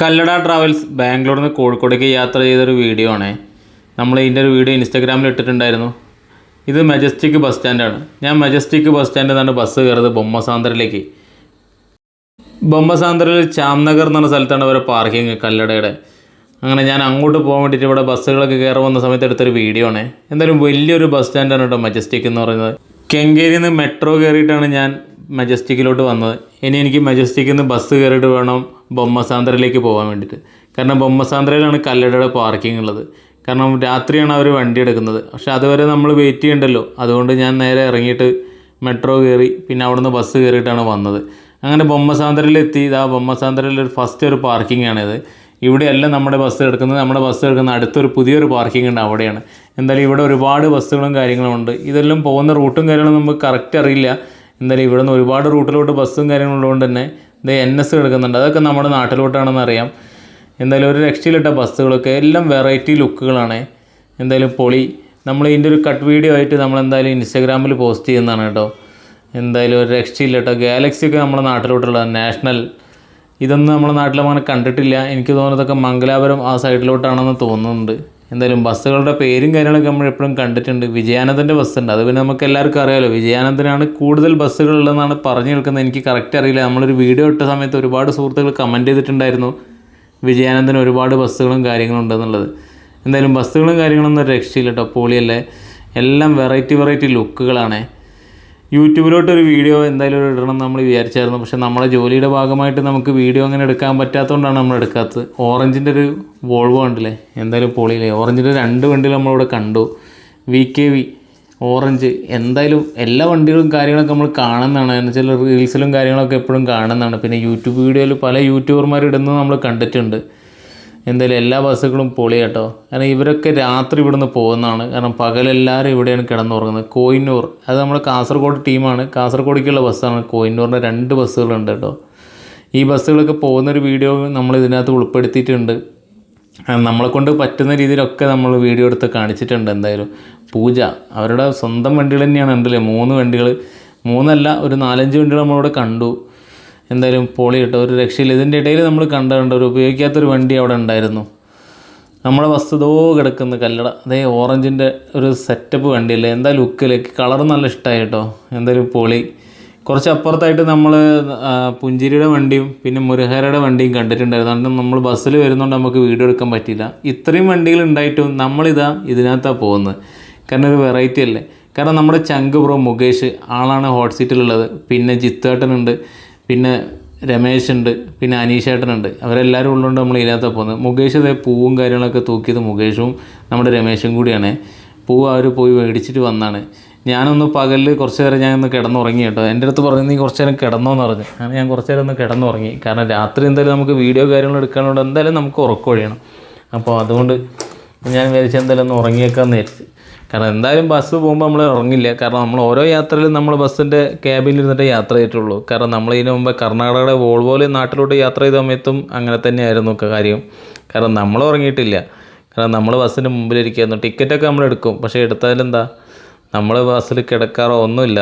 Kallada travels ബാംഗ്ലൂരിൽ നിന്ന് കോഴിക്കോടേക്ക് യാത്ര ചെയ്തൊരു വീഡിയോ ആണ്. നമ്മൾ ഇതിൻ്റെ ഒരു വീഡിയോ ഇൻസ്റ്റാഗ്രാമിൽ ഇട്ടിട്ടുണ്ടായിരുന്നു. ഇത് മജസ്റ്റിക് ബസ് സ്റ്റാൻഡാണ്. ഞാൻ മജസ്റ്റിക് ബസ് സ്റ്റാൻഡിൽ നിന്നാണ് ബസ് കയറുന്നത് ബൊമ്മസാന്തറിലേക്ക്. ബൊമ്മസാന്തറിൽ ചാംനഗർ എന്ന് പറഞ്ഞ സ്ഥലത്താണ് അവരെ പാർക്കിങ് കല്ലടയുടെ. അങ്ങനെ ഞാൻ അങ്ങോട്ട് പോകാൻ വേണ്ടിയിട്ട് ഇവിടെ ബസ്സുകളൊക്കെ കയറി വന്ന സമയത്ത് എടുത്തൊരു വീഡിയോ ആണ്. എന്തായാലും വലിയൊരു ബസ് സ്റ്റാൻഡാണ് കേട്ടോ മജസ്റ്റിക് എന്ന് പറയുന്നത്. കെങ്കേരിയിൽ നിന്ന് മെട്രോ കയറിയിട്ടാണ് ഞാൻ മജസ്റ്റിക്കിലോട്ട് വന്നത്. ഇനി എനിക്ക് മജസ്റ്റിക്കിൽ നിന്ന് ബസ് കയറിയിട്ട് വേണം ബൊമ്മസാന്തറിലേക്ക് പോകാൻ വേണ്ടിയിട്ട്. കാരണം ബൊമ്മസാന്തരയിലാണ് കല്ലടയുടെ പാർക്കിംഗ് ഉള്ളത്. കാരണം രാത്രിയാണ് അവർ വണ്ടി എടുക്കുന്നത്. പക്ഷേ അതുവരെ നമ്മൾ വെയിറ്റ് ചെയ്യണ്ടല്ലോ. അതുകൊണ്ട് ഞാൻ നേരെ ഇറങ്ങിയിട്ട് മെട്രോ കയറി പിന്നെ അവിടുന്ന് ബസ് കയറിയിട്ടാണ് വന്നത്. അങ്ങനെ ബൊമ്മസാന്തരയിലെത്തി. ഇതാ ബൊമ്മസാന്തരയിൽ ഫസ്റ്റ് ഒരു പാർക്കിംഗ് ആണിത്. ഇവിടെയല്ല നമ്മുടെ ബസ് എടുക്കുന്നത്. നമ്മുടെ ബസ് എടുക്കുന്ന അടുത്തൊരു പുതിയൊരു പാർക്കിംഗ് ഉണ്ട്, അവിടെയാണ്. എന്തായാലും ഇവിടെ ഒരുപാട് ബസ്സുകളും കാര്യങ്ങളും ഉണ്ട്. ഇതെല്ലാം പോകുന്ന റൂട്ടും കാര്യങ്ങളും നമുക്ക് കറക്റ്റ് അറിയില്ല. എന്തായാലും ഇവിടെ നിന്ന് ഒരുപാട് റൂട്ടിലോട്ട് ബസ്സും കാര്യങ്ങളും ഉള്ളതുകൊണ്ട് തന്നെ ഇത് NS കിടക്കുന്നുണ്ട്. അതൊക്കെ നമ്മുടെ നാട്ടിലോട്ടാണെന്ന് അറിയാം. എന്തായാലും ഒരു രക്ഷയിലിട്ട ബസ്സുകളൊക്കെ എല്ലാം വെറൈറ്റി ലുക്കുകളാണ്. എന്തായാലും പൊളി. നമ്മൾ ഇതിൻ്റെ ഒരു കട്ട് വീഡിയോ ആയിട്ട് നമ്മൾ എന്തായാലും ഇൻസ്റ്റാഗ്രാമിൽ പോസ്റ്റ് ചെയ്യുന്നതാണ് കേട്ടോ. എന്തായാലും ഒരു രക്ഷയില്ല. ഗാലക്സിയൊക്കെ നമ്മുടെ നാട്ടിലോട്ടുള്ള നാഷണൽ, ഇതൊന്നും നമ്മുടെ നാട്ടിൽ അങ്ങനെ കണ്ടിട്ടില്ല. എനിക്ക് തോന്നുന്നതൊക്കെ മംഗലാപുരം ആ സൈഡിലോട്ടാണെന്ന് തോന്നുന്നുണ്ട്. എന്തായാലും ബസ്സുകളുടെ പേരും കാര്യങ്ങളൊക്കെ നമ്മൾ എപ്പോഴും കണ്ടിട്ടുണ്ട്. വിജയാനന്ദൻ്റെ ബസ്സുണ്ട്, അത് പിന്നെ നമുക്ക് എല്ലാവർക്കും അറിയാമല്ലോ. വിജയാനന്ദനാണ് കൂടുതൽ ബസ്സുകളുള്ളതെന്നാണ് പറഞ്ഞു കേൾക്കുന്നത്. എനിക്ക് കറക്റ്റ് അറിയില്ല. നമ്മളൊരു വീഡിയോ ഇട്ട സമയത്ത് ഒരുപാട് സുഹൃത്തുക്കൾ കമൻറ്റ് ചെയ്തിട്ടുണ്ടായിരുന്നു വിജയാനന്ദന് ഒരുപാട് ബസ്സുകളും കാര്യങ്ങളും ഉണ്ടെന്നുള്ളത്. എന്തായാലും ബസ്സുകളും കാര്യങ്ങളൊന്നും ഒരു രക്ഷയില്ല കേട്ടോ. പൊളിയല്ലേ. എല്ലാം വെറൈറ്റി ലുക്കുകളാണ്. യൂട്യൂബിലോട്ടൊരു വീഡിയോ എന്തായാലും ഇടണം നമ്മൾ വിചാരിച്ചായിരുന്നു. പക്ഷേ നമ്മുടെ ജോലിയുടെ ഭാഗമായിട്ട് നമുക്ക് വീഡിയോ അങ്ങനെ എടുക്കാൻ പറ്റാത്തതുകൊണ്ടാണ് നമ്മൾ എടുക്കാത്തത്. ഓറഞ്ചിൻ്റെ ഒരു വോൾവോ ഉണ്ടല്ലേ, എന്തായാലും പൊളിയില്ലേ. ഓറഞ്ചിൻ്റെ 2 വണ്ടികൾ നമ്മളിവിടെ കണ്ടു. VKV orange. എന്തായാലും എല്ലാ വണ്ടികളും കാര്യങ്ങളൊക്കെ നമ്മൾ കാണുന്നതാണ്. എന്ന് വെച്ചാൽ റീൽസിലും കാര്യങ്ങളൊക്കെ എപ്പോഴും കാണുന്നതാണ്. പിന്നെ യൂട്യൂബ് വീഡിയോയിൽ പല യൂട്യൂബർമാർ ഇടുന്നത് നമ്മൾ കണ്ടിട്ടുണ്ട്. എന്തായാലും എല്ലാ ബസ്സുകളും പൊളി കേട്ടോ. കാരണം ഇവരൊക്കെ രാത്രി ഇവിടുന്ന് പോകുന്നതാണ്. കാരണം പകലെല്ലാവരും ഇവിടെയാണ് കിടന്നുറങ്ങുന്നത്. കോഹിനൂർ, അത് നമ്മുടെ കാസർഗോഡ് ടീമാണ്. കാസർഗോഡേക്കുള്ള ബസ്സാണ്. കോഹിനൂറിൻ്റെ 2 ബസ്സുകളുണ്ട് കേട്ടോ. ഈ ബസ്സുകളൊക്കെ പോകുന്നൊരു വീഡിയോ നമ്മൾ ഇതിനകത്ത് ഉൾപ്പെടുത്തിയിട്ടുണ്ട്. നമ്മളെക്കൊണ്ട് പറ്റുന്ന രീതിയിലൊക്കെ നമ്മൾ വീഡിയോ എടുത്ത് കാണിച്ചിട്ടുണ്ട്. എന്തായാലും പൂജ അവരുടെ സ്വന്തം വണ്ടികൾ തന്നെയാണ്. ഉണ്ടല്ലേ 3 വണ്ടികൾ, 3 അല്ല ഒരു 4-5 വണ്ടികൾ നമ്മളിവിടെ കണ്ടു. എന്തായാലും പൊളി കേട്ടോ, ഒരു രക്ഷയില്ല. ഇതിൻ്റെ ഇടയിൽ നമ്മൾ കണ്ടിട്ടുണ്ട് ഒരു ഉപയോഗിക്കാത്തൊരു വണ്ടി അവിടെ ഉണ്ടായിരുന്നു. നമ്മുടെ ബസ് ഇതോ കിടക്കുന്നു കല്ലട. അതേ ഓറഞ്ചിൻ്റെ ഒരു സെറ്റപ്പ് വണ്ടിയല്ലേ, എന്താ ലുക്കിലേക്ക്. കളർ നല്ല ഇഷ്ടമായി കേട്ടോ. എന്തായാലും പൊളി. കുറച്ച് അപ്പുറത്തായിട്ട് നമ്മൾ പുഞ്ചിരിയുടെ വണ്ടിയും പിന്നെ മുരഹരയുടെ വണ്ടിയും കണ്ടിട്ടുണ്ടായിരുന്നു. അതുകൊണ്ട് നമ്മൾ ബസ്സിൽ വരുന്നതുകൊണ്ട് നമുക്ക് വീഡിയോ എടുക്കാൻ പറ്റിയില്ല. ഇത്രയും വണ്ടികൾ ഉണ്ടായിട്ടും നമ്മളിതാ ഇതിനകത്താണ് പോകുന്നത്. കാരണം ഒരു വെറൈറ്റി അല്ലേ. കാരണം നമ്മുടെ ചങ്ക് ബ്രോ മുകേഷ് ആളാണ് ഹോട്ട് സീറ്റിലുള്ളത്. പിന്നെ ജിത്തേട്ടനുണ്ട്, പിന്നെ രമേശ് ഉണ്ട്, പിന്നെ അനീഷേട്ടനുണ്ട്. അവരെല്ലാവരും ഉള്ളതുകൊണ്ട് നമ്മൾ ഇതിനകത്താണ് പോകുന്നത്. മുകേഷ് ഇതേ പൂവും കാര്യങ്ങളൊക്കെ തൂക്കിയത് മുകേഷും നമ്മുടെ രമേശും കൂടിയാണ്. പൂവ് അവർ പോയി മേടിച്ചിട്ട് വന്നാണ്. ഞാനൊന്ന് പകലിൽ കുറച്ച് നേരം ഞാനൊന്ന് കിടന്നുറങ്ങി കേട്ടോ. എൻ്റെ അടുത്ത് പറഞ്ഞു നീ കുറച്ച് നേരം കിടന്നോന്ന് പറഞ്ഞു. അങ്ങനെ ഞാൻ കുറച്ച് നേരം ഒന്ന് കിടന്നുറങ്ങി. കാരണം രാത്രി എന്തായാലും നമുക്ക് വീഡിയോ കാര്യങ്ങൾ എടുക്കാനുണ്ട്, എന്തായാലും നമുക്ക് ഉറക്കമൊഴിയണം. അപ്പോൾ അതുകൊണ്ട് ഞാൻ വിചാരിച്ചു എന്തായാലും ഒന്ന് ഉറങ്ങിയേക്കാമെന്ന് വിചാരിച്ചു. കാരണം എന്തായാലും ബസ് പോകുമ്പോൾ നമ്മൾ ഉറങ്ങില്ല. കാരണം നമ്മൾ ഓരോ യാത്രയിലും നമ്മൾ ബസ്സിൻ്റെ ക്യാബിനിൽ ഇരുന്നിട്ട് യാത്ര ചെയ്തിട്ടുള്ളൂ. കാരണം നമ്മൾ ഇതിന് മുമ്പ് കർണാടകയുടെ വോൾവോയിൽ നാട്ടിലോട്ട് യാത്ര ചെയ്ത സമയത്തും അങ്ങനെ തന്നെയായിരുന്നു കാര്യം. കാരണം നമ്മൾ ഉറങ്ങിയിട്ടില്ല. കാരണം നമ്മൾ ബസ്സിൻ്റെ മുമ്പിലിരിക്കുകയായിരുന്നു. ടിക്കറ്റൊക്കെ നമ്മൾ എടുക്കും, പക്ഷേ എടുത്താലെന്താ നമ്മൾ ബസ്സിൽ കിടക്കാറോ ഒന്നുമില്ല.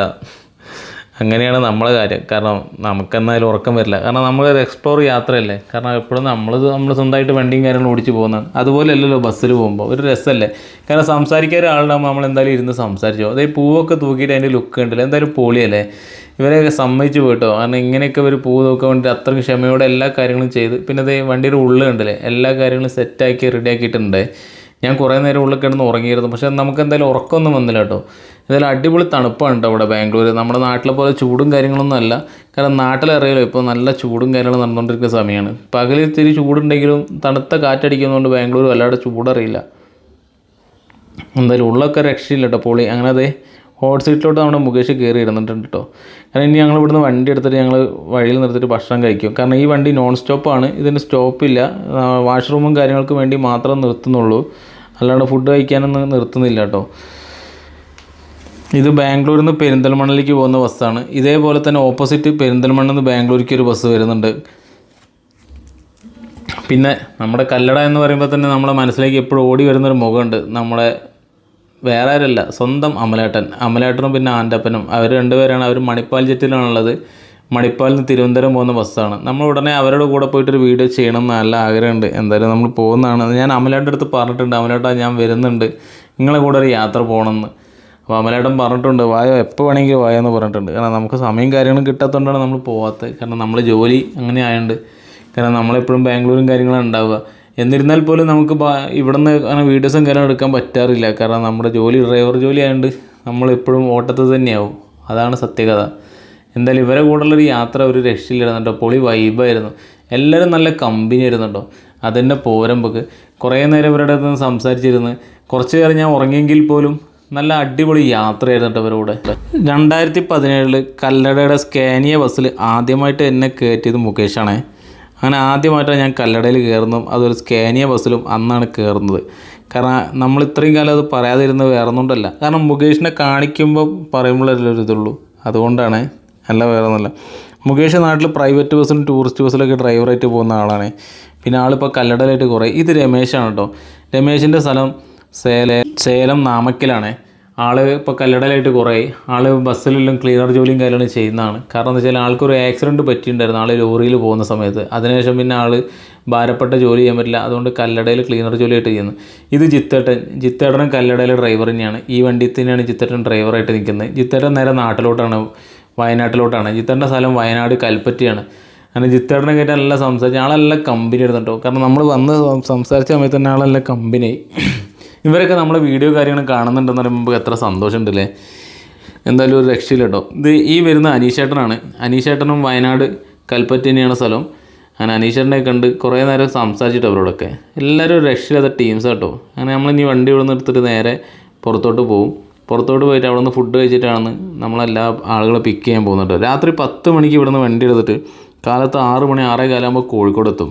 അങ്ങനെയാണ് നമ്മളെ കാര്യം. കാരണം നമുക്കെന്നാലും ഉറക്കം വരില്ല. കാരണം നമ്മളൊരു എക്സ്പ്ലോർ യാത്രയല്ലേ. കാരണം എപ്പോഴും നമ്മൾ സ്വന്തമായിട്ട് വണ്ടിയും കാര്യങ്ങളും ഓടിച്ച് പോകുന്നതാണ്. അതുപോലെ അല്ലല്ലോ ബസ്സിൽ പോകുമ്പോൾ ഒരു രസമല്ലേ. കാരണം സംസാരിക്കാൻ ഒരാളുണ്ടാകുമ്പോൾ നമ്മൾ എന്തായാലും ഇരുന്ന് സംസാരിച്ചോ. അതായത് പൂവൊക്കെ തൂക്കിയിട്ട് അതിൻ്റെ ലുക്ക് ഉണ്ടല്ലോ, എന്തായാലും പൊളിയല്ലേ. ഇവരെയൊക്കെ സമ്മതിച്ച് പോയിട്ടോ. കാരണം ഇങ്ങനെയൊക്കെ ഒരു പൂ തൂക്കാൻ വേണ്ടി അത്രയും ക്ഷമയോടെ എല്ലാ കാര്യങ്ങളും ചെയ്ത്. പിന്നെ അതേ വണ്ടിയുടെ ഉള്ളിൽ ഉണ്ടല്ലേ എല്ലാ കാര്യങ്ങളും സെറ്റാക്കി റെഡിയാക്കിയിട്ടുണ്ട്. ഞാൻ കുറേ നേരം ഉള്ളിൽ കിടന്ന് ഉറങ്ങിയിരുന്നു. പക്ഷേ നമുക്ക് എന്തായാലും ഉറക്കമൊന്നും വന്നില്ല കേട്ടോ. എന്തായാലും അടിപൊളി തണുപ്പാണ് കേട്ടോ ഇവിടെ ബാംഗ്ലൂർ. നമ്മുടെ നാട്ടിലെ പോലെ ചൂടും കാര്യങ്ങളൊന്നും അല്ല. കാരണം നാട്ടിലറിയാലോ ഇപ്പോൾ നല്ല ചൂടും കാര്യങ്ങളും നടന്നുകൊണ്ടിരിക്കുന്ന സമയമാണ്. പകൽ ഇത്തിരി ചൂടുണ്ടെങ്കിലും തണുത്ത കാറ്റടിക്കുന്നതുകൊണ്ട് ബാംഗ്ലൂർ വല്ലാതെ ചൂടറിയില്ല. എന്തായാലും ഉള്ളൊക്കെ രക്ഷയില്ല കേട്ടോ, പൊളി. അങ്ങനെ അതെ ഹോട്ട് സീറ്റിലോട്ട് നമ്മുടെ മുകേഷ് കയറി ഇരുന്നിട്ടുണ്ട് കേട്ടോ. കാരണം ഇനി ഞങ്ങൾ ഇവിടുന്ന് വണ്ടി എടുത്തിട്ട് ഞങ്ങൾ വഴിയിൽ നിർത്തിയിട്ട് ഭക്ഷണം കഴിക്കും. കാരണം ഈ വണ്ടി നോൺ സ്റ്റോപ്പാണ്, ഇതിന് സ്റ്റോപ്പില്ല. വാഷ്റൂമും കാര്യങ്ങൾക്ക് വേണ്ടി മാത്രം നിർത്തുന്നുള്ളൂ, അല്ലാണ്ട് ഫുഡ് കഴിക്കാനൊന്നും നിർത്തുന്നില്ല കേട്ടോ. ഇത് ബാംഗ്ലൂരിൽ നിന്ന് പെരിന്തൽമണ്ണയിലേക്ക് പോകുന്ന ബസ്സാണ്. ഇതേപോലെ തന്നെ ഓപ്പോസിറ്റ് പെരിന്തൽമണ്ണയിൽ നിന്ന് ബാംഗ്ലൂർക്ക് ഒരു ബസ് വരുന്നുണ്ട്. പിന്നെ നമ്മുടെ കല്ലട എന്ന് പറയുമ്പോൾ തന്നെ നമ്മളെ മനസ്സിലേക്ക് എപ്പോഴും ഓടി വരുന്നൊരു മുഖമുണ്ട്. നമ്മളെ വേറെ ആരല്ല, സ്വന്തം അമലേട്ടനും പിന്നെ ആൻ്റപ്പനും. അവർ 2 പേരാണ്. അവർ മണിപ്പാൽ ജെറ്റിലാണുള്ളത്. മണിപ്പാലിൽ നിന്ന് തിരുവനന്തപുരം പോകുന്ന ബസ്സാണ്. നമ്മൾ ഉടനെ അവരുടെ കൂടെ പോയിട്ടൊരു വീഡിയോ ചെയ്യണം എന്ന് നല്ല ആഗ്രഹമുണ്ട്. എന്തായാലും നമ്മൾ പോകുന്നതാണ്. ഞാൻ അമലേട്ടൻ്റെ അടുത്ത് പറഞ്ഞിട്ടുണ്ട്, അമലേട്ടാ ഞാൻ വരുന്നുണ്ട്, നിങ്ങളെ കൂടെ ഒരു യാത്ര പോകണമെന്ന്. അപ്പോൾ അമലേട്ടൻ പറഞ്ഞിട്ടുണ്ട് വായോ, എപ്പോൾ വേണമെങ്കിൽ വായോ എന്ന് പറഞ്ഞിട്ടുണ്ട്. കാരണം നമുക്ക് സമയം കാര്യങ്ങളും കിട്ടാത്തതുകൊണ്ടാണ് നമ്മൾ പോകാത്തത്. കാരണം നമ്മൾ ജോലി അങ്ങനെ ആയതുകൊണ്ട്. കാരണം നമ്മളെപ്പോഴും ബാംഗ്ലൂരും കാര്യങ്ങളും ഉണ്ടാവുക. എന്നിരുന്നാൽ പോലും നമുക്ക് ഇവിടെ നിന്ന് അങ്ങനെ വീഡിയോസും കാര്യങ്ങളും എടുക്കാൻ പറ്റാറില്ല. കാരണം നമ്മുടെ ജോലി ഡ്രൈവർ ജോലി ആയതുകൊണ്ട് നമ്മളെപ്പോഴും ഓട്ടത്തിൽ തന്നെയാവും. അതാണ് സത്യകഥ. എന്തായാലും ഇവരെ കൂടെയുള്ളൊരു യാത്ര ഒരു രക്ഷയിലിരുന്നു കേട്ടോ. പൊളി വൈബായിരുന്നു. എല്ലാവരും നല്ല കമ്പനി ആയിരുന്നു കേട്ടോ. അതെന്നെ പോരുമ്പോൾക്ക് കുറേ നേരം ഇവരുടെ അടുത്ത് നിന്ന് സംസാരിച്ചിരുന്ന് കുറച്ച് നേരം ഞാൻ ഉറങ്ങിയെങ്കിൽ പോലും നല്ല അടിപൊളി യാത്രയായിരുന്നു കേട്ടോ ഇവരുടെ കൂടെ. 2017 കല്ലടയുടെ സ്കാനിയ ബസ്സിൽ ആദ്യമായിട്ട് എന്നെ കയറ്റിയത് മുകേഷാണേ. അങ്ങനെ ആദ്യമായിട്ടാണ് ഞാൻ കല്ലടയിൽ കയറുന്നതും അതൊരു സ്കാനിയ ബസ്സിലും അന്നാണ് കയറുന്നത്. കാരണം നമ്മൾ ഇത്രയും കാലം അത് പറയാതിരുന്നത് വേറെ ഒന്നുകൊണ്ടല്ല. കാരണം മുകേഷിനെ കാണിക്കുമ്പോൾ പറയുമ്പോഴല്ലേ ഒരു ഇതുള്ളൂ, അതുകൊണ്ടാണ്, അല്ല വേറെ ഒന്നുമല്ല. മുകേഷ് നാട്ടിൽ പ്രൈവറ്റ് ബസ്സിലും ടൂറിസ്റ്റ് ബസ്സിലൊക്കെ ഡ്രൈവറായിട്ട് പോകുന്ന ആളാണ്. പിന്നെ ആളിപ്പോൾ കല്ലടയിലായിട്ട് കുറേ. ഇത് രമേശാണ് കേട്ടോ. രമേശിൻ്റെ സ്ഥലം സേലം നാമക്കലാണ്. ആൾ ഇപ്പോൾ കല്ലടയിലായിട്ട് കുറേ. ആൾ ബസ്സിലെല്ലാം ക്ലീനർ ജോലിയും കാര്യങ്ങളും ചെയ്യുന്നതാണ്. കാരണം എന്താ വെച്ചാൽ ആൾക്കൊരു ആക്സിഡൻറ്റ് പറ്റിയിട്ടുണ്ടായിരുന്നു ആൾ ലോറിയിൽ പോകുന്ന സമയത്ത്. അതിനുശേഷം പിന്നെ ആൾ ഭാരപ്പെട്ട ജോലി ചെയ്യാൻ പറ്റില്ല, അതുകൊണ്ട് കല്ലടയിൽ ക്ലീനർ ജോലിയായിട്ട് ചെയ്യുന്നത്. ഇത് ജിത്തേട്ടനും കല്ലടയിലെ ഡ്രൈവർ തന്നെയാണ്. ഈ വണ്ടിയിൽ തന്നെയാണ് ജിത്തേട്ടൻ ഡ്രൈവറായിട്ട് നിൽക്കുന്നത്. ജിത്തേട്ടൻ നേരെ നാട്ടിലോട്ടാണ്, വയനാട്ടിലോട്ടാണ്. ജിത്തേട്ടൻ്റെ സ്ഥലം വയനാട് കൽപ്പറ്റയാണ്. അങ്ങനെ ജിത്തേട്ടനെ കേട്ട് എല്ലാം സംസാരിച്ച് ആളെല്ലാം കമ്പനി ആയിരുന്നു കേട്ടോ. കാരണം നമ്മൾ വന്ന് സംസാരിച്ച സമയത്ത് തന്നെ ആളെല്ലാം കമ്പനിയായി. ഇവരൊക്കെ നമ്മളെ വീഡിയോ കാര്യങ്ങൾ കാണുന്നുണ്ടെന്ന് പറയുമ്പോൾ എത്ര സന്തോഷമുണ്ടല്ലേ. എന്തായാലും ഒരു രക്ഷയില്ല കേട്ടോ. ഇത് ഈ വരുന്ന അനീഷേട്ടനാണ്. അനീഷേട്ടനും വയനാട് കൽപ്പറ്റ തന്നെയാണ് സ്ഥലം. അങ്ങനെ അനീഷേട്ടനെ കണ്ട് കുറേ നേരം സംസാരിച്ചിട്ട് അവരോടൊക്കെ എല്ലാവരും ഒരു രക്ഷയില്ലാത്ത ടീംസ് കേട്ടോ. അങ്ങനെ നമ്മളിനി വണ്ടി ഇവിടെ നിന്ന് എടുത്തിട്ട് നേരെ പുറത്തോട്ട് പോകും. പുറത്തോട്ട് പോയിട്ട് അവിടെ നിന്ന് ഫുഡ് കഴിച്ചിട്ടാണ് നമ്മളെല്ലാ ആളുകളെ പിക്ക് ചെയ്യാൻ പോകുന്നത്. രാത്രി 10 മണിക്ക് ഇവിടെ നിന്ന് വണ്ടി എടുത്തിട്ട് കാലത്ത് 6 മണി 6:15 ആകുമ്പോൾ കോഴിക്കോട് എത്തും.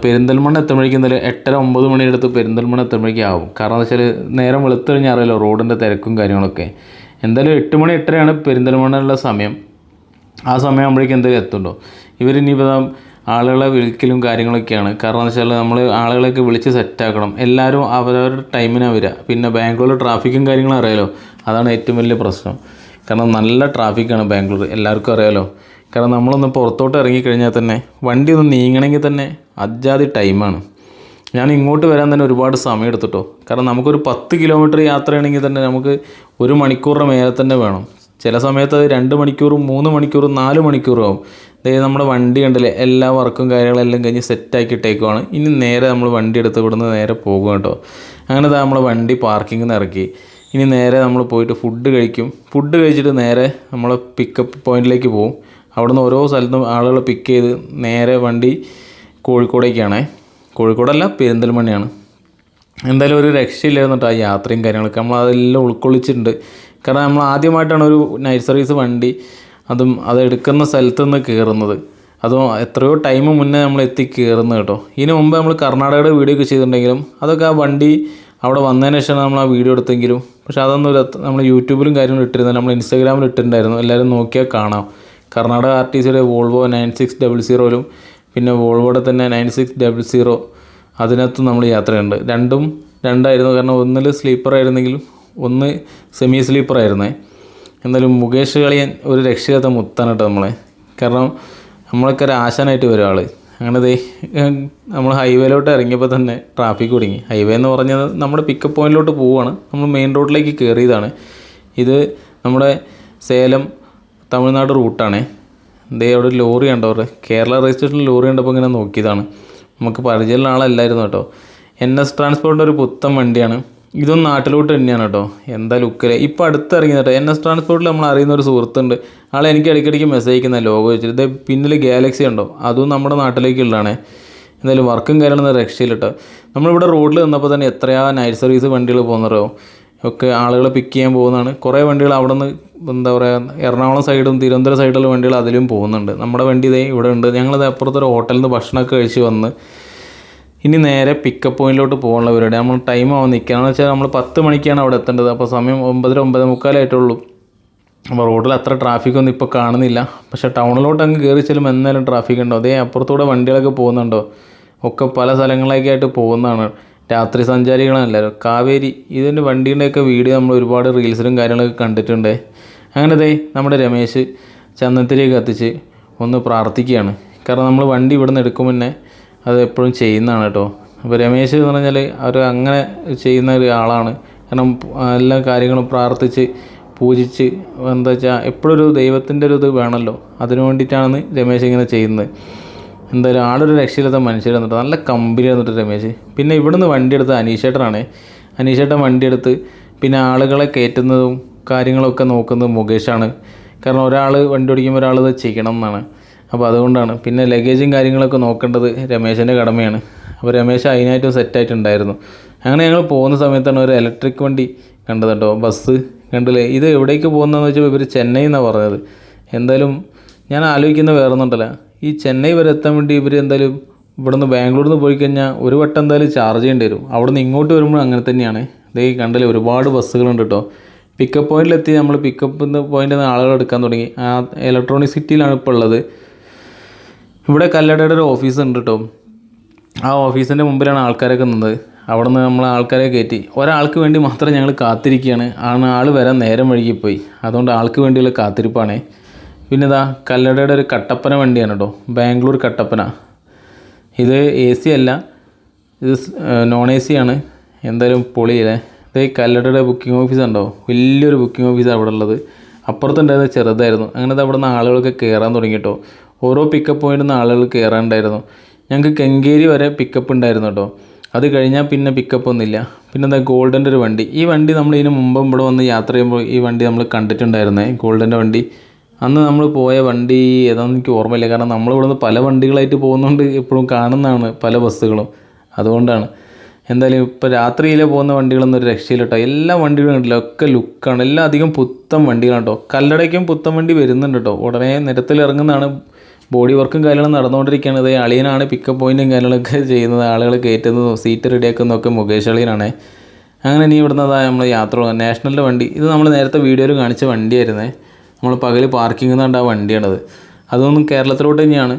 പെരിന്തൽമണ്ണ എത്തുമ്പോഴേക്കും എന്തായാലും 8:30 9 മണിയുടെ അടുത്ത് പെരിന്തൽമണ്ണ എത്തുമ്പോഴേക്കും ആവും. കാരണം എന്താ വെച്ചാൽ നേരം വെളുത്ത് കഴിഞ്ഞാൽ അറിയാലോ റോഡിൻ്റെ തിരക്കും കാര്യങ്ങളൊക്കെ. എന്തായാലും 8 മണി 8:30 പെരിന്തൽമണ്ണയുള്ള സമയം. ആ സമയം ആകുമ്പോഴേക്കും എന്തായാലും എത്തുന്നുണ്ടോ. ഇവരിനിപ്പോൾ ആളുകളെ വിളിക്കലും കാര്യങ്ങളൊക്കെയാണ്. കാരണം എന്ന് വെച്ചാൽ നമ്മൾ ആളുകളെയൊക്കെ വിളിച്ച് സെറ്റാക്കണം. എല്ലാവരും അവരവരുടെ ടൈമിനാണ് വരിക. പിന്നെ ബാംഗ്ലൂരിൽ ട്രാഫിക്കും കാര്യങ്ങളും അറിയാലോ, അതാണ് ഏറ്റവും വലിയ പ്രശ്നം. കാരണം നല്ല ട്രാഫിക്കാണ് ബാംഗ്ലൂർ, എല്ലാവർക്കും അറിയാലോ. കാരണം നമ്മളൊന്ന് പുറത്തോട്ട് ഇറങ്ങിക്കഴിഞ്ഞാൽ തന്നെ വണ്ടി ഒന്ന് നീങ്ങണമെങ്കിൽ തന്നെ അജാതി ടൈമാണ്. ഞാൻ ഇങ്ങോട്ട് വരാൻ തന്നെ ഒരുപാട് സമയം എടുത്തിട്ടോ. കാരണം നമുക്കൊരു 10 കിലോമീറ്റർ യാത്രയാണെങ്കിൽ തന്നെ നമുക്ക് 1 മണിക്കൂറിന് മേലെ തന്നെ വേണം. ചില സമയത്ത് അത് 2 മണിക്കൂറും 3 മണിക്കൂറും 4 മണിക്കൂറും ആവും. അതായത് നമ്മുടെ വണ്ടി കണ്ടില്ലേ, എല്ലാ വർക്കും കാര്യങ്ങളെല്ലാം കഴിഞ്ഞ് സെറ്റാക്കിയിട്ടേക്കുവാണ്. ഇനി നേരെ നമ്മൾ വണ്ടി എടുത്ത് ഇവിടുന്ന് നേരെ പോകും കേട്ടോ. അങ്ങനെ നമ്മൾ വണ്ടി പാർക്കിങ്ങിൽ നിന്ന് ഇറക്കി. ഇനി നേരെ നമ്മൾ പോയിട്ട് ഫുഡ് കഴിക്കും. ഫുഡ് കഴിച്ചിട്ട് നേരെ നമ്മൾ പിക്കപ്പ് പോയിന്റിലേക്ക് പോകും. അവിടുന്ന് ഓരോ സ്ഥലത്തും ആളുകളെ പിക്ക് ചെയ്ത് നേരെ വണ്ടി കോഴിക്കോടേക്കാണ്. കോഴിക്കോടല്ല, പെരിന്തൽമണ്ണയാണ്. എന്തായാലും ഒരു രക്ഷയില്ലായിരുന്നു കേട്ടോ ആ യാത്രയും കാര്യങ്ങളൊക്കെ. നമ്മളതെല്ലാം ഉൾക്കൊള്ളിച്ചിട്ടുണ്ട്. കാരണം നമ്മൾ ആദ്യമായിട്ടാണ് ഒരു നൈറ്റ് സർവീസ് വണ്ടി അത് എടുക്കുന്ന സ്ഥലത്ത് നിന്ന് കയറുന്നത്. അതും എത്രയോ ടൈം മുന്നേ നമ്മൾ എത്തി കയറുന്നത് കേട്ടോ. ഇതിന് മുമ്പ് നമ്മൾ കർണാടകയുടെ വീഡിയോ ഒക്കെ ചെയ്തിട്ടുണ്ടെങ്കിലും അതൊക്കെ ആ വണ്ടി അവിടെ വന്നതിന് ശേഷമാണ് നമ്മൾ ആ വീഡിയോ എടുത്തെങ്കിലും. പക്ഷേ അതൊന്നും നമ്മൾ യൂട്യൂബിലും കാര്യങ്ങളും ഇട്ടിരുന്നില്ല, നമ്മൾ ഇൻസ്റ്റാഗ്രാമിൽ ഇട്ടിട്ടുണ്ടായിരുന്നു. എല്ലാവരും നോക്കിയാൽ കാണാം. കർണാടക RTCയുടെ വോൾവോ 9600ലും പിന്നെ വോൾവോയുടെ തന്നെ 9600 അതിനകത്തും നമ്മൾ യാത്രയുണ്ട്. രണ്ടും രണ്ടായിരുന്നു. കാരണം ഒന്നിൽ സ്ലീപ്പർ ആയിരുന്നെങ്കിലും ഒന്ന് സെമി സ്ലീപ്പർ ആയിരുന്നേ. എന്നാലും മുകേഷ് കളിയൻ ഒരു രക്ഷയില്ലാത്ത മുത്താണ് കേട്ടോ നമ്മളെ. കാരണം നമ്മളൊക്കെ ഒരു ആശാനായിട്ട് വരും ആൾ. അങ്ങനെ നമ്മൾ ഹൈവേയിലോട്ട് ഇറങ്ങിയപ്പോൾ തന്നെ ട്രാഫിക് തുടങ്ങി. ഹൈവേ എന്ന് പറഞ്ഞത് നമ്മുടെ പിക്കപ്പ് പോയിന്റിലോട്ട് പോവുകയാണ്. നമ്മൾ മെയിൻ റോഡിലേക്ക് കയറിയതാണ്. ഇത് നമ്മുടെ സേലം തമിഴ്നാട് റൂട്ടാണ്. അവിടെ ഒരു ലോറി കണ്ടോ, അവരുടെ കേരള രജിസ്ട്രേഷനിൽ ലോറി കണ്ടപ്പോൾ ഇങ്ങനെ നോക്കിയതാണ്. നമുക്ക് പരിചയമുള്ള ആളല്ലായിരുന്നു കേട്ടോ. NS ട്രാൻസ്പോർട്ടിൻ്റെ ഒരു പുത്തൻ വണ്ടിയാണ്. ഇതും നാട്ടിലോട്ട് തന്നെയാണ് കേട്ടോ. എന്താ ലുക്കിലെ ഇപ്പോൾ അടുത്ത് ഇറങ്ങി കേട്ടോ. NS ട്രാൻസ്പോർട്ടിൽ നമ്മൾ അറിയുന്ന ഒരു സുഹൃത്തുണ്ട്. ആൾ എനിക്ക് ഇടയ്ക്കിടയ്ക്ക് മെസ്സേജ് അയക്കുന്ന ലോഗോ വെച്ചിട്ട്. ഇത് പിന്നിൽ ഗാലക്സി ഉണ്ടോ, അതും നമ്മുടെ നാട്ടിലേക്കുള്ളതാണ്. എന്തായാലും വർക്കും കാര്യങ്ങളൊന്നും രക്ഷയില്ല കേട്ടോ. നമ്മളിവിടെ റോഡിൽ നിന്നപ്പോൾ തന്നെ എത്രയാ നൈറ്റ് സർവീസ് വണ്ടികൾ പോകുന്നതോ ഒക്കെ ആളുകളെ പിക്ക് ചെയ്യാൻ പോകുന്നതാണ്. കുറേ വണ്ടികൾ അവിടെ നിന്ന് എന്താ പറയുക, എറണാകുളം സൈഡും തിരുവനന്തപുരം സൈഡിലുള്ള വണ്ടികൾ അതിലും പോകുന്നുണ്ട്. നമ്മുടെ വണ്ടി ഇവിടെ ഉണ്ട്. ഞങ്ങളത് അപ്പുറത്തൊരു ഹോട്ടലിൽ നിന്ന് ഭക്ഷണമൊക്കെ കഴിച്ച് വന്ന് ഇനി നേരെ പിക്കപ്പ് പോയിന്റിലോട്ട് പോകാനുള്ള പരിപാടി. നമ്മൾ ടൈം ആവാൻ നിൽക്കുകയെന്ന് വെച്ചാൽ നമ്മൾ 10 മണിക്കാണ് അവിടെ എത്തേണ്ടത്. അപ്പോൾ സമയം 9 9:45 ആയിട്ടുള്ളൂ. അപ്പോൾ റോഡിൽ അത്ര ട്രാഫിക്കൊന്നും ഇപ്പോൾ കാണുന്നില്ല. പക്ഷേ ടൗണിലോട്ട് അങ്ങ് കയറി ചെല്ലുമ്പോൾ എന്തായാലും ട്രാഫിക് ഉണ്ടോ. അതേ അപ്പുറത്തൂടെ വണ്ടികളൊക്കെ പോകുന്നുണ്ടോ, ഒക്കെ പല സ്ഥലങ്ങളിലേക്കായിട്ട് പോകുന്നതാണ്. രാത്രി സഞ്ചാരികളെല്ലാവരും. കാവേരി ഇതിൻ്റെ വണ്ടീൻ്റെയൊക്കെ വീഡിയോ നമ്മൾ ഒരുപാട് റീൽസിലും കാര്യങ്ങളൊക്കെ കണ്ടിട്ടുണ്ട്. അങ്ങനെ നമ്മുടെ രമേശ് ചന്ദനത്തിരി കത്തിച്ച് ഒന്ന് പ്രാർത്ഥിക്കുകയാണ്. കാരണം നമ്മൾ വണ്ടി ഇവിടെ നിന്ന് എടുക്കും മുന്നേ അത് എപ്പോഴും ചെയ്യുന്നതാണ് കേട്ടോ. അപ്പോൾ രമേശ് എന്ന് പറഞ്ഞാൽ അവർ അങ്ങനെ ചെയ്യുന്ന ഒരു ആളാണ്. കാരണം എല്ലാ കാര്യങ്ങളും പ്രാർത്ഥിച്ച് പൂജിച്ച് എന്താ വെച്ചാൽ എപ്പോഴും ഒരു ദൈവത്തിൻ്റെ ഒരു ഇത് വേണമല്ലോ, അതിനു വേണ്ടിയിട്ടാണ് രമേശ് ഇങ്ങനെ ചെയ്യുന്നത്. എന്തായാലും ആളൊരു രക്ഷയില്ലാത്ത മനുഷ്യർ എന്നിട്ട് നല്ല കമ്പനി വന്നിട്ട് രമേശ്. പിന്നെ ഇവിടുന്ന് വണ്ടി എടുത്ത് അനീഷേട്ടനാണ്. അനീഷേട്ടൻ വണ്ടി എടുത്ത് പിന്നെ ആളുകളെ കയറ്റുന്നതും കാര്യങ്ങളൊക്കെ നോക്കുന്നത് മുകേഷാണ്. കാരണം ഒരാൾ വണ്ടി ഓടിക്കുമ്പോൾ ഒരാൾ ഇത് ചെയ്യണം എന്നാണ്. അപ്പോൾ അതുകൊണ്ടാണ്. പിന്നെ ലഗേജും കാര്യങ്ങളൊക്കെ നോക്കേണ്ടത് രമേശിൻ്റെ കടമയാണ്. അപ്പോൾ രമേശ് അതിനായിട്ടും സെറ്റായിട്ടുണ്ടായിരുന്നു. അങ്ങനെ ഞങ്ങൾ പോകുന്ന സമയത്താണ് ഒരു ഇലക്ട്രിക് വണ്ടി കണ്ടത് കേട്ടോ, ബസ് കണ്ടില്ലേ. ഇത് എവിടേക്ക് പോകുന്നതെന്ന് വെച്ചാൽ ഇവർ ചെന്നൈ എന്നാണ് പറഞ്ഞത്. എന്തായാലും ഞാൻ ആലോചിക്കുന്ന വേറൊന്നുണ്ടല്ല, ഈ ചെന്നൈ വരെ എത്താൻ വേണ്ടി ഇവർ എന്തായാലും ഇവിടുന്ന് ബാംഗ്ലൂരിൽ നിന്ന് പോയി കഴിഞ്ഞാൽ ഒരു വട്ടം എന്തായാലും ചാർജ് ചെയ്യേണ്ടി വരും. അവിടെ നിന്ന് ഇങ്ങോട്ട് വരുമ്പോൾ അങ്ങനെ തന്നെയാണ്. ഇതേ കണ്ടില്ലേ ഒരുപാട് ബസ്സുകളുണ്ട് കേട്ടോ. പിക്കപ്പ് പോയിന്റിലെത്തി നമ്മൾ പിക്കപ്പ് പോയിന്റിൽ നിന്ന് ആളുകൾ എടുക്കാൻ തുടങ്ങി. ആ ഇലക്ട്രോണിക് സിറ്റിയിലാണ് ഇപ്പോൾ ഉള്ളത്. ഇവിടെ കല്ലടയുടെ ഒരു ഓഫീസ് ഉണ്ട് കേട്ടോ. ആ ഓഫീസിൻ്റെ മുമ്പിലാണ് ആൾക്കാരൊക്കെ നിന്നത്. അവിടെ നിന്ന് നമ്മൾ ആൾക്കാരെ കയറ്റി. ഒരാൾക്ക് വേണ്ടി മാത്രം ഞങ്ങൾ കാത്തിരിക്കുകയാണ്. ആൾ വരാൻ നേരം വൈകിപ്പോയി. അതുകൊണ്ട് ആൾക്ക് വേണ്ടിയുള്ള കാത്തിരിപ്പാണ്. പിന്നെ ഇതാ കല്ലടയുടെ ഒരു കട്ടപ്പന വണ്ടിയാണ് കേട്ടോ, ബാംഗ്ലൂർ കട്ടപ്പന. ഇത് AC അല്ല, ഇത് നോൺ AC ആണ്. എന്തായാലും പൊളിയല്ലേ. ഇത് കല്ലടയുടെ ബുക്കിംഗ് ഓഫീസ് ഉണ്ടോ, വലിയൊരു ബുക്കിംഗ് ഓഫീസാണ് അവിടെ ഉള്ളത്. അപ്പുറത്തുണ്ടായിരുന്നത് ചെറുതായിരുന്നു. അങ്ങനെ അവിടെ നിന്ന് ആളുകളൊക്കെ കയറാൻ തുടങ്ങി കേട്ടോ. ഓരോ പിക്കപ്പ് പോയിന്റിൽ നിന്ന് ആളുകൾ കയറാനുണ്ടായിരുന്നു. ഞങ്ങൾക്ക് കെങ്കേരി വരെ പിക്കപ്പ് ഉണ്ടായിരുന്നു കേട്ടോ. അത് കഴിഞ്ഞാൽ പിന്നെ പിക്കപ്പ് ഒന്നുമില്ല. പിന്നെ എന്താ ഗോൾഡൻ്റെ ഒരു വണ്ടി. ഈ വണ്ടി നമ്മൾ ഇതിന് മുമ്പ് ഇവിടെ വന്ന് യാത്ര ചെയ്യുമ്പോൾ ഈ വണ്ടി നമ്മൾ കണ്ടിട്ടുണ്ടായിരുന്നേ, ഗോൾഡൻ്റെ വണ്ടി. അന്ന് നമ്മൾ പോയ വണ്ടി ഏതാണെന്ന് എനിക്ക് ഓർമ്മയില്ല. കാരണം നമ്മളിവിടെ നിന്ന് പല വണ്ടികളായിട്ട് പോകുന്നതുകൊണ്ട് എപ്പോഴും കാണുന്നതാണ് പല ബസ്സുകളും, അതുകൊണ്ടാണ്. എന്തായാലും ഇപ്പോൾ രാത്രിയിലെ പോകുന്ന വണ്ടികളൊന്നും ഒരു രക്ഷയില്ല കേട്ടോ. എല്ലാ വണ്ടികളും കണ്ടില്ല, ഒക്കെ ലുക്കാണ്. എല്ലാം അധികം പുത്തൻ വണ്ടികളാണ് കേട്ടോ. കല്ലടയ്ക്കും പുത്തൻ വണ്ടി വരുന്നുണ്ട് കേട്ടോ. ഉടനെ നിരത്തിൽ ഇറങ്ങുന്നതാണ്. ബോഡി വർക്കും കാര്യങ്ങളും നടന്നുകൊണ്ടിരിക്കുകയാണ്. ഇത് അളിയനാണ് പിക്കപ്പ് പോയിൻറ്റും കാര്യങ്ങളൊക്കെ ചെയ്യുന്നത്, ആളുകൾ കയറ്റുന്നതും സീറ്റ് റെഡിയാക്കുന്നതൊക്കെ മുകേഷ് അളിയനാണ്. അങ്ങനെ ഇനി ഇവിടുന്ന് നമ്മൾ യാത്ര പോകാം. നാഷണലിൻ്റെ വണ്ടി. ഇത് നമ്മൾ നേരത്തെ വീഡിയോയിൽ കാണിച്ച വണ്ടിയായിരുന്നേ. നമ്മൾ പകൽ പാർക്കിംഗ് കണ്ട ആ വണ്ടിയാണത്. അതൊന്നും കേരളത്തിലോട്ട് തന്നെയാണ്.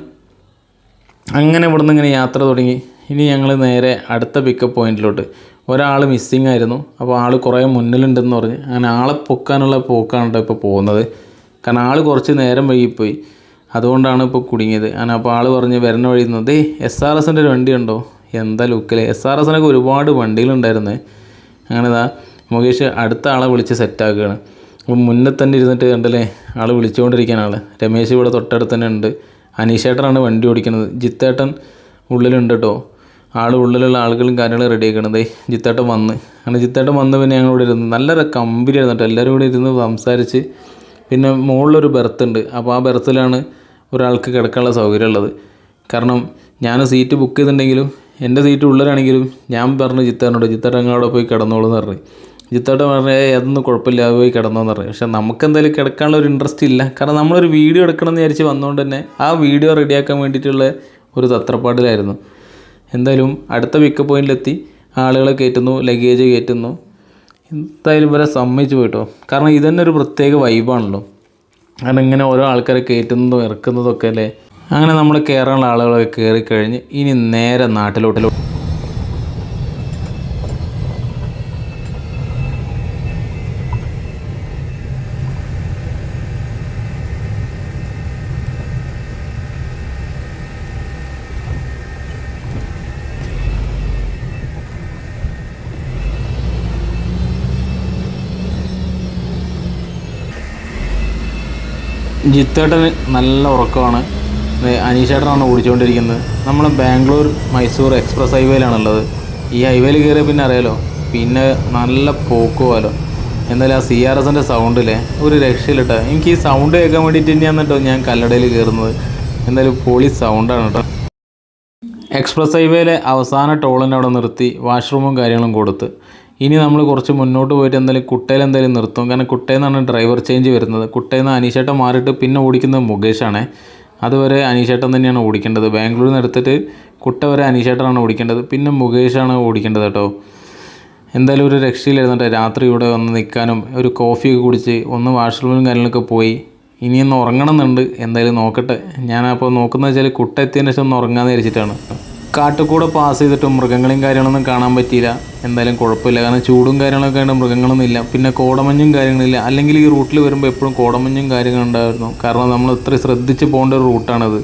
അങ്ങനെ ഇവിടുന്ന് ഇങ്ങനെ യാത്ര തുടങ്ങി. ഇനി ഞങ്ങൾ നേരെ അടുത്ത പിക്കപ്പ് പോയിൻറ്റിലോട്ട്. ഒരാൾ മിസ്സിങ് ആയിരുന്നു. അപ്പോൾ ആൾ കുറേ മുന്നിലുണ്ടെന്ന് പറഞ്ഞ് അങ്ങനെ ആളെ പൊക്കാനുള്ള പോക്കാണ് കേട്ടോ ഇപ്പോൾ പോകുന്നത്. കാരണം ആൾ കുറച്ച് നേരം വൈകിപ്പോയി, അതുകൊണ്ടാണ് ഇപ്പോൾ കുടുങ്ങിയത്. അങ്ങനെ അപ്പോൾ ആൾ പറഞ്ഞ് വരുന്ന വഴി നിന്നത് SRSൻ്റെ ഒരു വണ്ടി ഉണ്ടോ, എന്താ ലുക്കിൽ. SRSനൊക്കെ ഒരുപാട് വണ്ടികളുണ്ടായിരുന്നേ. അങ്ങനെ ഇതാ മുകേഷ് അടുത്ത ആളെ വിളിച്ച് സെറ്റാക്കുകയാണ്. അപ്പം മുന്നേ തന്നെ ഇരുന്നിട്ട് കണ്ടല്ലേ ആൾ വിളിച്ചുകൊണ്ടിരിക്കാൻ ആൾ. രമേശ് ഇവിടെ തൊട്ടടുത്ത് തന്നെ ഉണ്ട്. അനീഷേട്ടനാണ് വണ്ടി ഓടിക്കുന്നത്. ജിത്തേട്ടൻ ഉള്ളിലുണ്ട് കേട്ടോ. ഉള്ളിലുള്ള ആളുകളും കാര്യങ്ങളും റെഡി ആക്കണത്. ജിത്തേട്ടൻ വന്ന് അങ്ങനെ ജിത്തേട്ടൻ വന്ന് പിന്നെ ഞങ്ങളിവിടെ ഇരുന്ന് നല്ലൊരു കമ്പനി ആയിരുന്നു കേട്ടോ. എല്ലാവരും കൂടി ഇരുന്ന് സംസാരിച്ച്. പിന്നെ മുകളിലൊരു ബെർത്ത് ഉണ്ട്. അപ്പോൾ ആ ബെർത്തിലാണ് ഒരാൾക്ക് കിടക്കാനുള്ള സൗകര്യം ഉള്ളത്. കാരണം ഞാൻ സീറ്റ് ബുക്ക് ചെയ്തിട്ടുണ്ടെങ്കിലും എൻ്റെ സീറ്റ് ഉള്ളിലാണെങ്കിലും ഞാൻ പറഞ്ഞു ജിത്തേട്ടനോട്, ജിത്തേട്ടൻ അങ്ങോട്ട് പോയി കിടന്നോളൂ എന്ന് പറഞ്ഞു. ജിത്തേട്ടൻ പറഞ്ഞാൽ അതൊന്നും കുഴപ്പമില്ല, അത് പോയി കിടന്നോന്ന് പറഞ്ഞു. പക്ഷേ നമുക്കെന്തായാലും കിടക്കാനുള്ള ഒരു ഇൻട്രസ്റ്റ് ഇല്ല. കാരണം നമ്മളൊരു വീഡിയോ എടുക്കണമെന്ന് വിചാരിച്ച് വന്നുകൊണ്ട് തന്നെ ആ വീഡിയോ റെഡിയാക്കാൻ വേണ്ടിയിട്ടുള്ള ഒരു തത്രപ്പാടിലായിരുന്നു. എന്തായാലും അടുത്ത പിക്കപ്പ് പോയിന്റിലെത്തി. ആളുകളെ കയറ്റുന്നു, ലഗേജ് കയറ്റുന്നു. എന്തായാലും ഇവരെ സമ്മതിച്ച് പോയിട്ടോ. കാരണം ഇതന്നെ ഒരു പ്രത്യേക വൈബാണല്ലോ. കാരണം ഇങ്ങനെ ഓരോ ആൾക്കാരെ കയറ്റുന്നതും ഇറക്കുന്നതും ഒക്കെ അല്ലേ. അങ്ങനെ നമ്മൾ കയറാനുള്ള ആളുകളൊക്കെ കയറിക്കഴിഞ്ഞ് ഇനി നേരെ നാട്ടിലോട്ട്. ജിത്തേട്ടന് നല്ല ഉറക്കമാണ്. അനീഷേട്ടനാണ് ഓടിച്ചുകൊണ്ടിരിക്കുന്നത്. നമ്മൾ ബാംഗ്ലൂർ മൈസൂർ എക്സ്പ്രസ് ഹൈവേയിലാണുള്ളത്. ഈ ഹൈവേയിൽ കയറിയാൽ പിന്നെ അറിയാലോ, പിന്നെ നല്ല പോക്കുമല്ലോ. എന്തായാലും ആ CRSൻ്റെ സൗണ്ടില്ലേ ഒരു രക്ഷയിലിട്ടോ. എനിക്ക് ഈ സൗണ്ട് കേൾക്കാൻ വേണ്ടിയിട്ട് തന്നെയാണ് കേട്ടോ ഞാൻ കല്ലടയിൽ കയറുന്നത്. എന്തായാലും പൊളി സൗണ്ടാണ് കേട്ടോ. എക്സ്പ്രസ് ഹൈവേയിലെ അവസാന ടോളിൻ്റെ അവിടെ നിർത്തി വാഷ്റൂമും കാര്യങ്ങളും കൊടുത്ത് ഇനി നമ്മൾ കുറച്ച് മുന്നോട്ട് പോയിട്ട് എന്തായാലും കുട്ടയിൽ എന്തായാലും നിർത്തും. കാരണം കുട്ടയിൽ നിന്നാണ് ഡ്രൈവർ ചേഞ്ച് വരുന്നത്. കുട്ടയിൽ നിന്ന് അനീഷേട്ടൻ മാറിയിട്ട് പിന്നെ ഓടിക്കുന്നത് മുകേഷാണ്. അതുവരെ അനീഷേട്ടൻ തന്നെയാണ് ഓടിക്കേണ്ടത്. ബാംഗ്ലൂരിൽ നിന്ന് എടുത്തിട്ട് കുട്ട വരെ അനീഷേട്ടനാണ് ഓടിക്കേണ്ടത്. പിന്നെ മുകേഷാണ് ഓടിക്കേണ്ടത് കേട്ടോ. എന്തായാലും ഒരു രക്ഷയിലായിരുന്നു. രാത്രി ഇവിടെ വന്ന് നിൽക്കാനും ഒരു കോഫിയൊക്കെ കുടിച്ച് ഒന്ന് വാഷ്റൂമിലും കാര്യങ്ങളൊക്കെ പോയി. ഇനിയൊന്ന് ഉറങ്ങണം എന്നുണ്ട്. എന്തായാലും നോക്കട്ടെ. ഞാനപ്പോൾ നോക്കുന്നത് വെച്ചാൽ കുട്ട എത്തിയതിന് ശേഷം ഒന്ന് ഉറങ്ങാമെന്ന് വിചാരിച്ചിട്ടാണ്. കാട്ടുകൂടെ പാസ് ചെയ്തിട്ടും മൃഗങ്ങളെയും കാര്യങ്ങളൊന്നും കാണാൻ പറ്റിയില്ല. എന്തായാലും കുഴപ്പമില്ല, കാരണം ചൂടും കാര്യങ്ങളൊക്കെ ആയിട്ട് മൃഗങ്ങളൊന്നും ഇല്ല. പിന്നെ കോടമഞ്ഞും കാര്യങ്ങളില്ല. അല്ലെങ്കിൽ ഈ റൂട്ടിൽ വരുമ്പോൾ എപ്പോഴും കോടമഞ്ഞും കാര്യങ്ങളുണ്ടായിരുന്നു. കാരണം നമ്മൾ ഇത്ര ശ്രദ്ധിച്ച് പോകേണ്ട ഒരു റൂട്ടാണത്.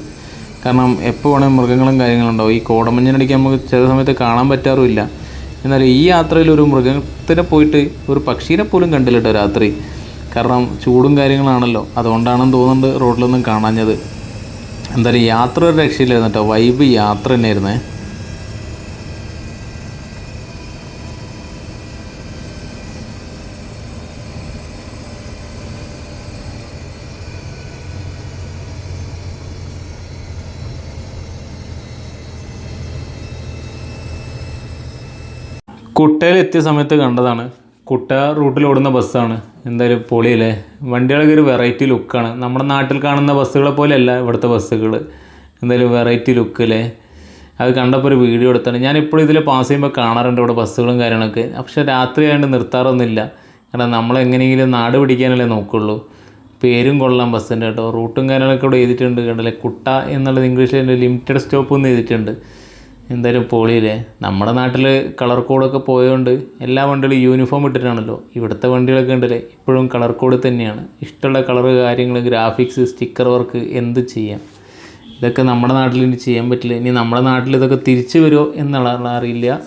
കാരണം എപ്പോൾ വേണമെങ്കിൽ മൃഗങ്ങളും കാര്യങ്ങളുണ്ടാവും. ഈ കോടമഞ്ഞിനടിക്ക് നമുക്ക് ചില സമയത്ത് കാണാൻ പറ്റാറുമില്ല. എന്നാൽ ഈ യാത്രയിൽ ഒരു മൃഗത്തിനെ പോയിട്ട് ഒരു പക്ഷീനെ പോലും കണ്ടില്ല കേട്ടോ രാത്രി. കാരണം ചൂടും കാര്യങ്ങളാണല്ലോ, അതുകൊണ്ടാണെന്ന് തോന്നുന്നുണ്ട് റോഡിലൊന്നും കാണാഞ്ഞത്. എന്തായാലും യാത്ര ഒരു രക്ഷയില്ലായിരുന്നു കേട്ടോ. വൈബ് യാത്ര തന്നെയായിരുന്നേ. കുട്ടയിൽ എത്തിയ സമയത്ത് കണ്ടതാണ്. കുട്ട റൂട്ടിൽ ഓടുന്ന ബസ്സാണ്. എന്തായാലും പൊളിയല്ലേ, വണ്ടികളൊക്കെ ഒരു വെറൈറ്റി ലുക്കാണ്. നമ്മുടെ നാട്ടിൽ കാണുന്ന ബസ്സുകളെ പോലെയല്ല ഇവിടുത്തെ ബസ്സുകൾ. എന്തായാലും വെറൈറ്റി ലുക്കല്ലേ. അത് കണ്ടപ്പോൾ ഒരു വീഡിയോ എടുത്താണ്. ഞാനിപ്പോഴും ഇതിൽ പാസ് ചെയ്യുമ്പോൾ കാണാറുണ്ട് ഇവിടെ ബസ്സുകളും കാര്യങ്ങളൊക്കെ. പക്ഷേ രാത്രി ആയതുകൊണ്ട് നിർത്താറൊന്നുമില്ല. കാരണം നമ്മളെങ്ങനെയെങ്കിലും നാട് പിടിക്കാനല്ലേ നോക്കുള്ളൂ. പേരും കൊള്ളാം ബസ്സിൻ്റെ കേട്ടോ. റൂട്ടും കാര്യങ്ങളൊക്കെ ഇവിടെ എഴുതിയിട്ടുണ്ട് കണ്ടല്ലേ. കുട്ട എന്നുള്ളത് ഇംഗ്ലീഷിൽ ലിമിറ്റഡ് സ്റ്റോപ്പ് എന്ന് എഴുതിയിട്ടുണ്ട്. എന്തായാലും പൊളിയില്ലേ. നമ്മുടെ നാട്ടിൽ കളർ കോഡൊക്കെ പോയതുകൊണ്ട് എല്ലാ വണ്ടികളും യൂണിഫോം ഇട്ടിട്ടാണല്ലോ. ഇവിടുത്തെ വണ്ടികളൊക്കെ ഉണ്ടല്ലേ ഇപ്പോഴും കളർ കോഡ് തന്നെയാണ്. ഇഷ്ടമുള്ള കളർ കാര്യങ്ങൾ, ഗ്രാഫിക്സ്, സ്റ്റിക്കർ വർക്ക് എന്ത് ചെയ്യാം. ഇതൊക്കെ നമ്മുടെ നാട്ടിൽ ഇനി ചെയ്യാൻ പറ്റില്ല. ഇനി നമ്മുടെ നാട്ടിൽ ഇതൊക്കെ തിരിച്ചു വരുമോ എന്നുള്ള അറിയില്ല.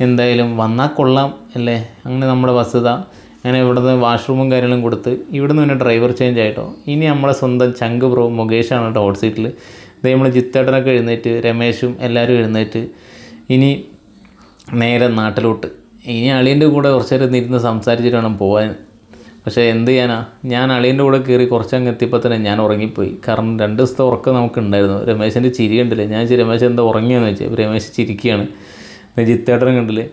എന്തായാലും വന്നാൽ കൊള്ളാം അല്ലേ. അങ്ങനെ നമ്മുടെ ബസ് ഇതാ അങ്ങനെ ഇവിടുന്ന് വാഷ്റൂമും കാര്യങ്ങളും കൊടുത്ത് ഇവിടുന്ന് പിന്നെ ഡ്രൈവർ ചേഞ്ച് ആയിട്ടോ. ഇനി നമ്മളെ സ്വന്തം ചങ്ക് ബ്രോ മുകേഷാണ് കേട്ടോ ഹോട്ട് സീറ്റിൽ. ഇതേ നമ്മൾ ജിത്തേട്ടനൊക്കെ എഴുന്നേറ്റ്, രമേശും എല്ലാവരും എഴുന്നേറ്റ് ഇനി നേരെ നാട്ടിലോട്ട്. ഇനി അളിയൻ്റെ കൂടെ കുറച്ച് നേരം ഇരുന്ന് സംസാരിച്ചിട്ട് വേണം പോകാൻ. പക്ഷേ എന്ത് ചെയ്യാനാ, ഞാൻ അളിയൻ്റെ കൂടെ കയറി കുറച്ചങ്ങ് എത്തിയപ്പോൾ തന്നെ ഞാൻ ഉറങ്ങിപ്പോയി. കാരണം 2 ദിവസത്തെ ഉറക്കം നമുക്കുണ്ടായിരുന്നു. രമേശിൻ്റെ ചിരി കണ്ടില്ലേ. ഞാൻ രമേശ് എന്താ ഉറങ്ങിയെന്ന് വെച്ചാൽ രമേശ് ചിരിക്കുകയാണ്. ജിത്തേട്ടനും കണ്ടില്ലേ.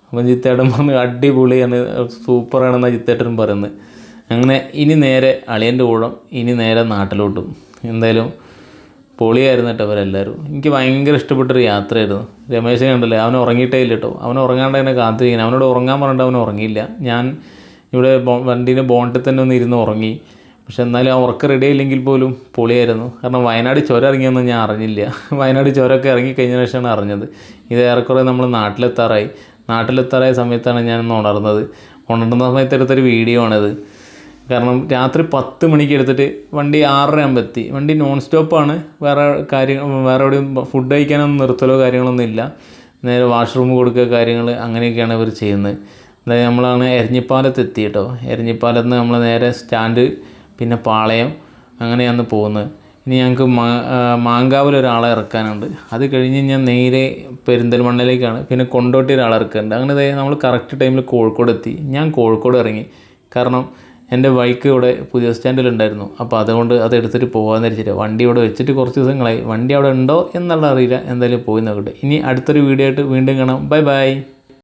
അപ്പം ജിത്തേട്ടൻ പറഞ്ഞ് അടിപൊളിയാണ്, സൂപ്പറാണെന്നാണ് ജിത്തേട്ടനും പറയുന്നത്. അങ്ങനെ ഇനി നേരെ അളിയൻ്റെ കൂടെ ഇനി നേരെ നാട്ടിലോട്ടും. എന്തായാലും പൊളിയായിരുന്നു കേട്ടോ അവരെല്ലാവരും. എനിക്ക് ഭയങ്കര ഇഷ്ടപ്പെട്ടൊരു യാത്രയായിരുന്നു. രമേശ് കണ്ടല്ലേ, അവൻ ഉറങ്ങിയിട്ടേ ഇല്ല കേട്ടോ. അവൻ ഉറങ്ങാണ്ട് തന്നെ കാത്തിരിക്കണം. അവനോട് ഉറങ്ങാൻ പറഞ്ഞിട്ട് അവൻ ഉറങ്ങിയില്ല. ഞാൻ ഇവിടെ വണ്ടീൻ്റെ ബോണ്ടിൽ തന്നെ ഒന്ന് ഇരുന്ന് ഉറങ്ങി. പക്ഷെ എന്നാലും ആ ഉറക്കം റെഡി ആയില്ലെങ്കിൽ പോലും പൊളിയായിരുന്നു. കാരണം വയനാട് ചുരം ഇറങ്ങിയൊന്നും ഞാൻ അറിഞ്ഞില്ല. വയനാട് ചുരമൊക്കെ ഇറങ്ങിക്കഴിഞ്ഞ ശേഷമാണ് അറിഞ്ഞത്. ഇത് ഏറെക്കുറെ നമ്മൾ നാട്ടിലെത്താറായ സമയത്താണ് ഞാനൊന്ന് ഉണർന്നത്. ഉണർന്ന സമയത്ത് എടുത്തൊരു വീഡിയോ ആണിത്. കാരണം രാത്രി 10 മണിക്ക് എടുത്തിട്ട് വണ്ടി 6:30 ആകുമ്പോൾ എത്തി. വണ്ടി നോൺ സ്റ്റോപ്പാണ്. വേറെ എവിടെയും ഫുഡ് കഴിക്കാനൊന്നും നിർത്തലോ കാര്യങ്ങളൊന്നും ഇല്ല. നേരെ വാഷ്റൂം കൊടുക്കുക കാര്യങ്ങൾ അങ്ങനെയൊക്കെയാണ് ഇവർ ചെയ്യുന്നത്. അതായത് നമ്മളാണ് എരഞ്ഞിപ്പാലത്ത് എത്തി കേട്ടോ. എരഞ്ഞിപ്പാലത്ത് നിന്ന് നമ്മൾ നേരെ സ്റ്റാൻഡ്, പിന്നെ പാളയം, അങ്ങനെയാണ് പോകുന്നത്. ഇനി ഞങ്ങൾക്ക് മാങ്കാവിൽ ഒരാളെ ഇറക്കാനുണ്ട്. അത് കഴിഞ്ഞ് ഞാൻ നേരെ പെരിന്തൽമണ്ണയിലേക്കാണ്. പിന്നെ കൊണ്ടോട്ടി ഒരാളെ ഇറക്കാനുണ്ട്. അങ്ങനെ നമ്മൾ കറക്റ്റ് ടൈമിൽ കോഴിക്കോട് എത്തി. ഞാൻ കോഴിക്കോട് ഇറങ്ങി. കാരണം എൻ്റെ ബൈക്ക് ഇവിടെ പുതിയ സ്റ്റാൻഡിലുണ്ടായിരുന്നു. അപ്പോൾ അതുകൊണ്ട് അത് എടുത്തിട്ട് പോകാമെന്ന് വെച്ചിട്ട് വണ്ടി ഇവിടെ വെച്ചിട്ട് കുറച്ച് ദിവസങ്ങളായി. വണ്ടി അവിടെ ഉണ്ടോ എന്നുള്ള അറിയില്ല. എന്തായാലും പോയി നോക്കട്ടെ. ഇനി അടുത്തൊരു വീഡിയോ ആയിട്ട് വീണ്ടും കാണാം. Bye bye.